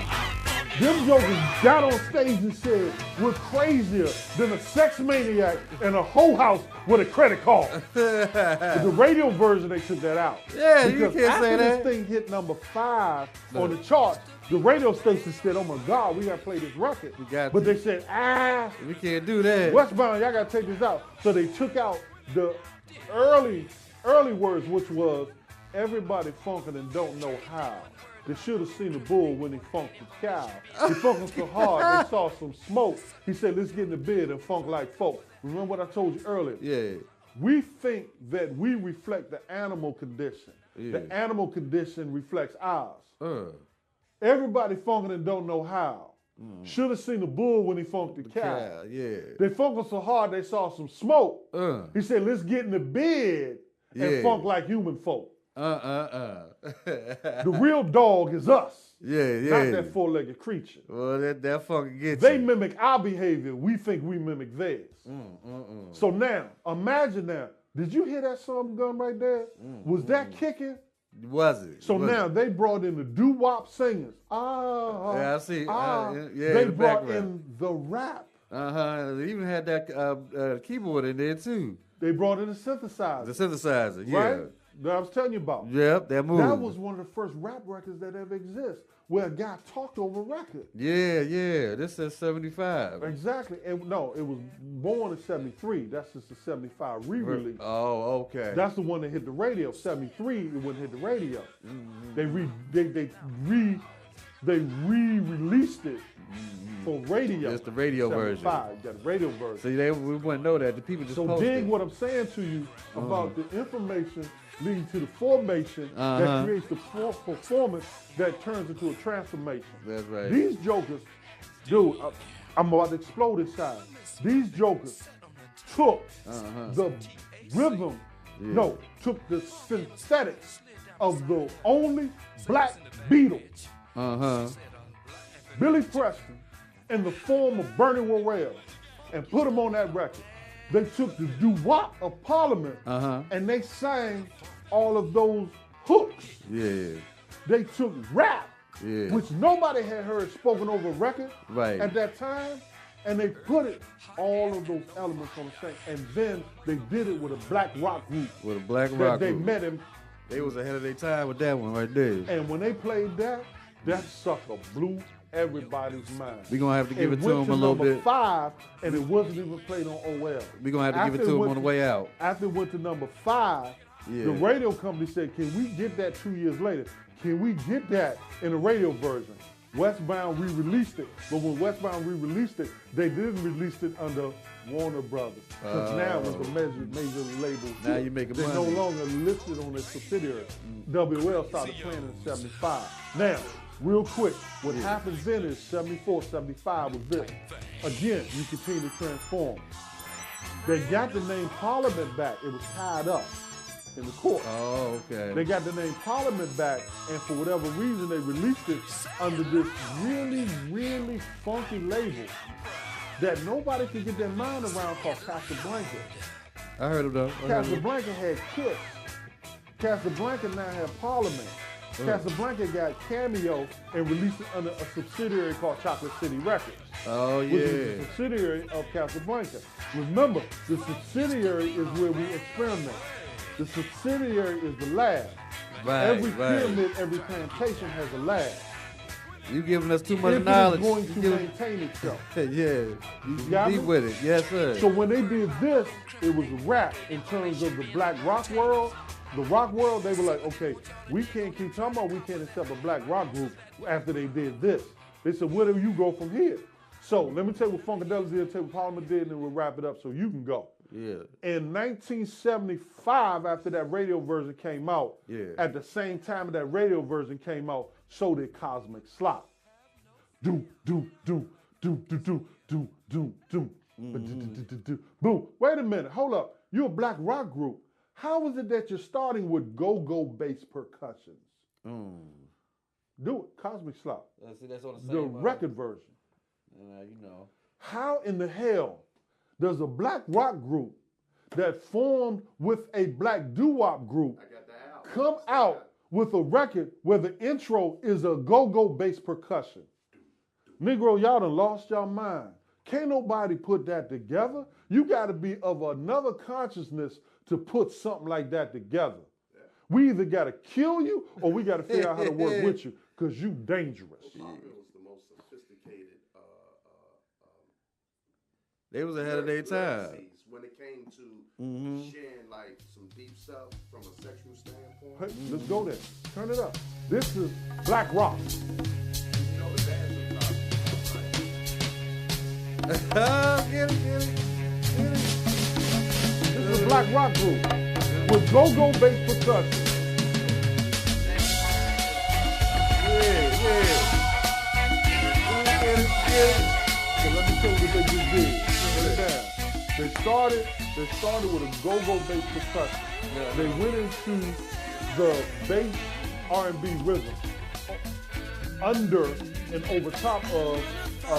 Them jokers got on stage and said, we're crazier than a sex maniac in a whole house with a credit card. But the radio version, they took that out. Yeah, you Because can't after say this that. thing hit number 5 on the charts, the radio station said, oh my God, we gotta play this record. got But to. they said, We can't do that. Westbound, y'all gotta take this out. So they took out the early words, which was, everybody funkin' and don't know how. They should have seen the bull when he funked the cow. He funked so hard, they saw some smoke. He said, let's get in the bed and funk like folk. Remember what I told you earlier? Yeah. We think that we reflect the animal condition. Yeah. The animal condition reflects ours. Everybody funkin' and don't know how. Should have seen the bull when he funked the cow. Yeah. They funked so hard they saw some smoke. He said, let's get in the bed and Yeah. funk like human folk. The The real dog is us, Yeah, not yeah. that four-legged creature. Well, that fucking gets They you. mimic our behavior. We think we mimic theirs. So now, imagine now, did you hear that song gun right there? Was that kicking? Was it? So Was now it? they brought in the doo-wop singers. Yeah, I see. Yeah, they the brought background. in the rap. They even had that keyboard in there too. They brought in the synthesizer. The synthesizer, yeah. Right? That I was telling you about. Yep, that movie. That was one of the first rap records that ever exist, where a guy talked over a record. Yeah. This says 75. Exactly. And no, it was born in 73. That's just the 75 re-release. Oh, okay. That's the one that hit the radio. 73, it wouldn't hit the radio. They re-released it for radio. It's the radio version. 75, you got the radio version. See, we wouldn't know that. The people just So posted. dig what I'm saying to you about the information leading to the formation that creates the performance that turns into a transformation. That's right. These jokers, dude, I'm about to explode inside. These jokers took the rhythm, took the synthetics of the only black Beatles, Billy Preston, in the form of Bernie Worrell, and put them on that record. They took the doo-wop of Parliament and they sang all of those hooks. Yeah. They took rap, Yeah. which nobody had heard spoken over a record Right. at that time, and they put all of those elements on the thing. And then they did it with a black rock group With a black that rock they group. met him. They was ahead of their time with that one right there. And when they played that, that sucker blew everybody's mind. We're going to have to give it to went them a little number bit. 5, and it wasn't even played on OL. We're going to have to give it to them on the way out. After it went to number 5, Yeah. the radio company said, can we get that 2 years later? Can we get that in a radio version? Westbound re-released it, but when Westbound re-released it, they didn't release it under Warner Brothers. Because now it's a major label. Now you're making They're money. no longer listed on their subsidiary. WL started playing in 75. Now, real quick, what happens then is 74, 75 was this. Again, you continue to transform. They got the name Parliament back. It was tied up in the court. Oh, okay. They got the name Parliament back, and for whatever reason, they released it under this really, really funky label that nobody could get their mind around called Casablanca. I heard of them. Casablanca had Kiss. Casablanca now have Parliament. Casablanca got Cameo and released it under a subsidiary called Chocolate City Records. Oh, Which is a subsidiary of Casablanca. Remember, the subsidiary is where we experiment. The subsidiary is the lab. Every pyramid, every plantation has a lab. You giving us too much knowledge. It's going to maintain itself. Yeah, you deep with it. Yes, sir. So when they did this, it was rap in terms of the black rock world. The rock world, they were like, okay, we can't keep talking about we can't accept a black rock group after they did this. They said, where do you go from here? So let me tell you what Funkadelic did, tell you what Parliament did, and then we'll wrap it up so you can go. Yeah. In 1975, after that radio version came out, at the same time that radio version came out, so did Cosmic Slop. Do, do, do, do, do, do, do, do, do. Boom. Wait a minute, hold up. You're a black rock group. How is it that you're starting with go-go bass percussions? Do it, Cosmic Slop. See, that's on the same record version. You know. How in the hell does a black rock group that formed with a black doo-wop group come out with a record where the intro is a go-go bass percussion? Negro, y'all done lost y'all mind. Can't nobody put that together. You got to be of another consciousness to put something like that together. Yeah. We either got to kill you or we got to figure out how to work with you because you dangerous. Well, Poppin was the most sophisticated. They was ahead of their time. When it came to sharing like some deep stuff from a sexual standpoint. Hey, let's go there. Turn it up. This is black rock. You know the bands are Get it. This is a black rock group with go-go bass percussion. So let me tell you what they just did. They started with a go-go bass percussion. They went into the bass R&B rhythm under and over top of a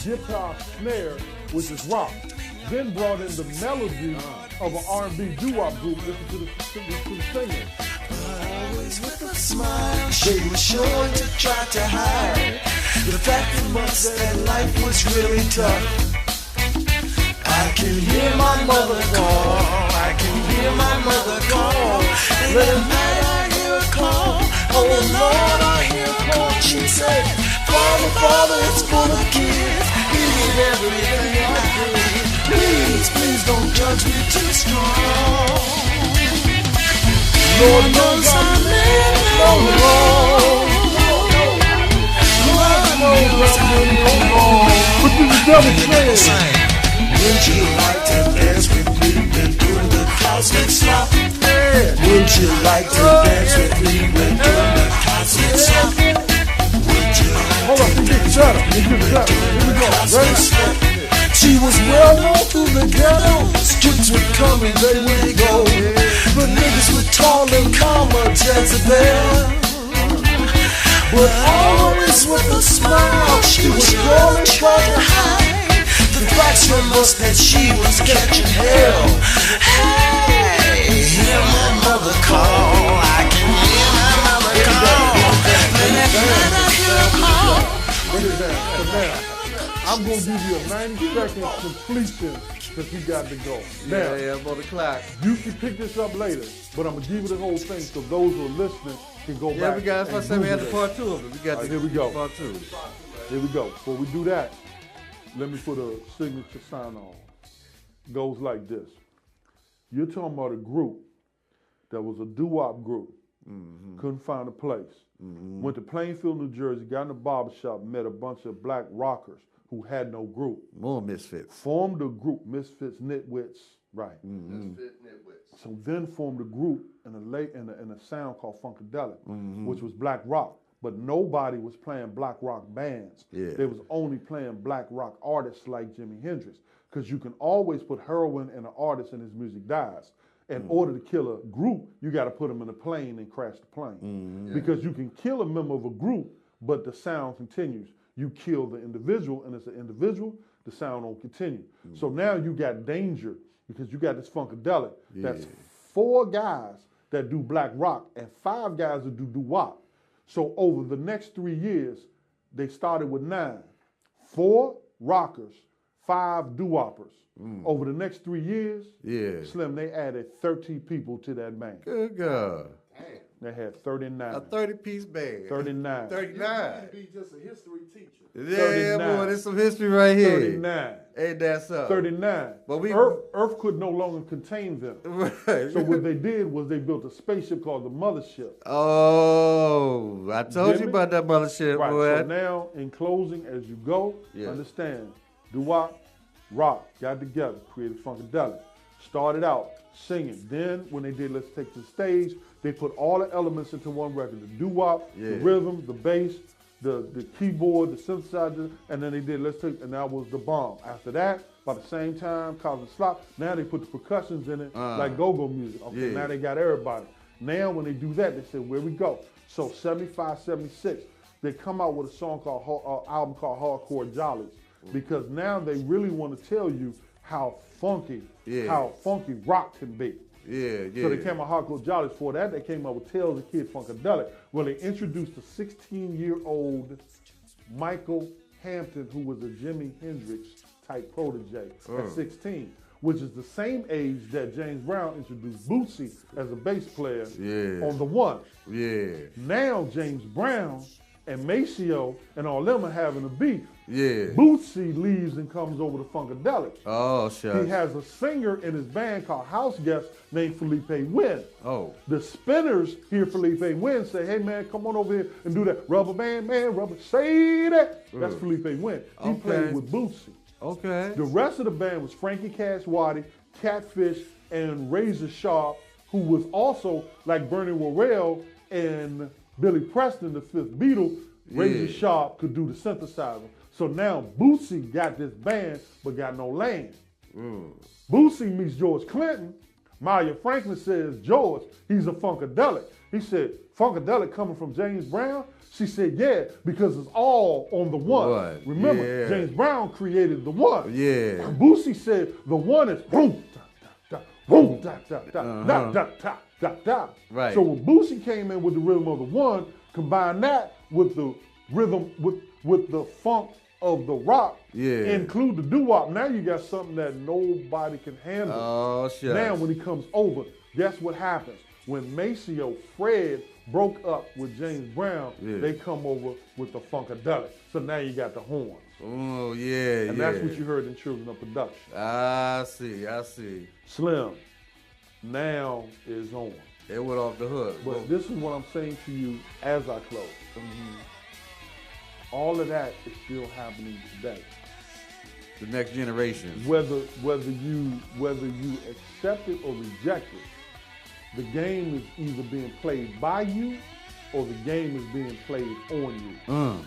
guitar snare, which is rock. Then brought in the melody of an R&B doo-wop group. Listen to the singers. Always with a smile, she was sure to try to hide the fact that life was really tough. I can hear my mother call. I can hear my mother call. Late at night I hear her call. Oh Lord, I hear her call. She said, Father, it's full of kids. You need everything I need. Please don't judge me too strong. Lord knows I'm living wrong. Lord knows I'm living wrong. What did the devil say? Would you like to dance with me when doing the cosmic slop? Would you like to dance with me when doing the cosmic slop? Would you like to dance with me when doing the cosmic slop? She was well known through the ghetto. Kids would come and they would go. But niggas would call her Mama Jezebel. But always with a smile, she was going trying to hide the facts from us that she was catching hell. Hey, hear my mother call. I can hear my mother call. And at night I hear her call. Bring it down. So now, I'm going to give you a 90-second completion because you got to go. Now, I'm on the clock. you can pick this up later, but I'm going to give you the whole thing so those who are listening can go back. Yeah, we got. and Say we had the Google part 2 of it. We got All right, here we go. part 2. Here we go. Before we do that, let me put a signature sign on. Goes like this. You're talking about a group that was a doo-wop group. Couldn't find a place. Went to Plainfield, New Jersey, got in a barbershop, met a bunch of black rockers who had no group. More misfits. Formed a group, Misfits, Nitwits, right. Misfit nitwits. So then formed a group in a sound called Funkadelic, which was black rock. But nobody was playing black rock bands. Yeah. They was only playing black rock artists like Jimi Hendrix. Because you can always put heroin in an artist and his music dies. In order to kill a group, you got to put them in a plane and crash the plane. Because you can kill a member of a group, but the sound continues. You kill the individual, and as an individual, the sound won't continue. So now you got danger. because you got this Funkadelic. That's 4 guys that do black rock and 5 guys that do doo-wop. So over the next 3 years, they started with 9. 4 rockers, 5 doo-woppers. Over the next 3 years, Slim, they added 30 people to that band. Good God. They had 39. A 30-piece band. 39. 39. Be just a history teacher. Yeah, boy, there's some history right here. 39. Ain't that so? 39. But Earth could no longer contain them. Right. So what they did was they built a spaceship called the Mothership. Oh, I told you about that mothership, Right. boy. So now, in closing, as you go, understand, doo-wop, rock, got together, created Funkadelic. Started out singing. Then, when they did Let's Take to the Stage, they put all the elements into one record. The doo-wop, the rhythm, the bass, the keyboard, the synthesizer, and then they did Let's Take, and that was the bomb. After that, by the same time, Cosmic Slop, now they put the percussions in it like go-go music. Okay, now they got everybody. Now when they do that, they say, where we go? So 75, 76, they come out with a song called, album called Hardcore Jollies, because now they really want to tell you how funky rock can be. So they came out Hardcore Jollies. For that, they came out with Tales of Kid Funkadelic, where they introduced a 16-year-old Michael Hampton, who was a Jimi Hendrix type protege at 16, which is the same age that James Brown introduced Bootsy as a bass player on the One. Now James Brown and Maceo and all them are having a beef. Bootsy leaves and comes over to Funkadelic. Oh, shucks. He has a singer in his band called House Guest named Felipe Wynn. Oh. The Spinners hear Felipe Wynn say, hey man, come on over here and do that. Rubber band, man, rubber, say that. That's Felipe Wynn. He played with Bootsy. Okay. The rest of the band was Frankie Cashwati, Catfish, and Razor Sharp, who was also like Bernie Worrell and Billy Preston, the 5th Beatle. Razor Sharp could do the synthesizer. So now Bootsy got this band, but got no lane. Bootsy meets George Clinton. Maya Franklin says, George, he's a Funkadelic. He said, Funkadelic coming from James Brown? She said, yeah, because it's all on the One. Remember, James Brown created the One. Bootsy said, the One is boom, da, da, da, boom, da, da, da, da, da, da, da, da. Right. So when Bootsy came in with the rhythm of the One, combine that with the rhythm, with the funk of the rock, include the doo-wop. Now you got something that nobody can handle. Oh, shit. Now when he comes over, guess what happens? When Maceo, Fred broke up with James Brown, they come over with the Funkadelic. So now you got the horns. Oh, yeah, and that's what you heard in Children of Production. I see. Slim, now is on. It went off the hook. But this is what I'm saying to you as I close. All of that is still happening today. The next generation. Whether you accept it or reject it, the game is either being played by you or the game is being played on you.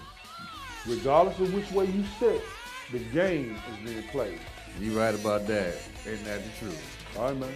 Regardless of which way you sit, the game is being played. You right about that. Ain't that the truth? All right, man.